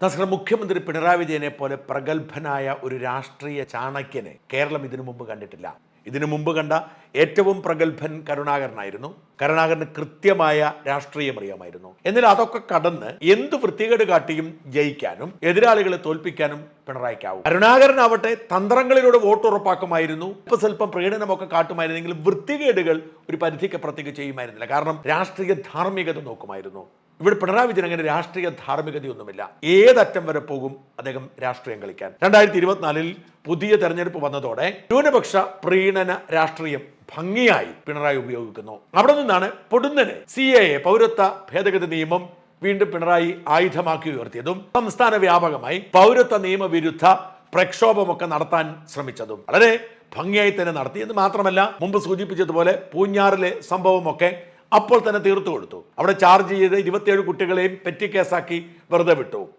നമസ്കാരം. മുഖ്യമന്ത്രി പിണറായി വിജയനെ പോലെ പ്രഗത്ഭനായ ഒരു രാഷ്ട്രീയ ചാണക്യനെ കേരളം ഇതിനു മുമ്പ് കണ്ടിട്ടില്ല. ഇതിനു മുമ്പ് കണ്ട ഏറ്റവും പ്രഗത്ഭൻ കരുണാകരനായിരുന്നു. കരുണാകരന് കൃത്യമായ രാഷ്ട്രീയം അറിയാമായിരുന്നു. എന്നാൽ അതൊക്കെ കടന്ന് എന്ത് വൃത്തികേട് കാട്ടിയും ജയിക്കാനും എതിരാളികളെ തോൽപ്പിക്കാനും പിണറായിക്കാവും. കരുണാകരനാവട്ടെ തന്ത്രങ്ങളിലൂടെ വോട്ട് ഉറപ്പാക്കുമായിരുന്നു. സ്വല്പം പ്രീണനമൊക്കെ കാട്ടുമായിരുന്നെങ്കിലും വൃത്തികേടുകൾ ഒരു പരിധിക്കപ്പുറത്തേക്ക് ചെയ്യുമായിരുന്നില്ല. കാരണം രാഷ്ട്രീയ ധാർമ്മികത നോക്കുമായിരുന്നു. ഇവിടെ പിണറായി വിജയൻ അങ്ങനെ രാഷ്ട്രീയ ധാർമ്മികതയൊന്നുമില്ല. ഏതറ്റം വരെ പോകും അദ്ദേഹം രാഷ്ട്രീയം കളിക്കാൻ. 2024 പുതിയ തെരഞ്ഞെടുപ്പ് വന്നതോടെ ന്യൂനപക്ഷ പ്രീണന രാഷ്ട്രീയം ഭംഗിയായി പിണറായി ഉപയോഗിക്കുന്നു. അവിടെ നിന്നാണ് പൊടുന്നനെ CAA പൗരത്വ ഭേദഗതി നിയമം വീണ്ടും പിണറായി ആയുധമാക്കി ഉയർത്തിയതും സംസ്ഥാന വ്യാപകമായി പൗരത്വ നിയമവിരുദ്ധ പ്രക്ഷോഭമൊക്കെ നടത്താൻ ശ്രമിച്ചതും വളരെ ഭംഗിയായി തന്നെ നടത്തി. എന്ന് മാത്രമല്ല, മുമ്പ് സൂചിപ്പിച്ചതുപോലെ പൂഞ്ഞാറിലെ സംഭവമൊക്കെ അപ്പോൾ തന്നെ തീർത്തു കൊടുത്തു. അവിടെ ചാർജ് ചെയ്ത് 27 കുട്ടികളെയും പെറ്റി കേസാക്കി വെറുതെ വിട്ടു.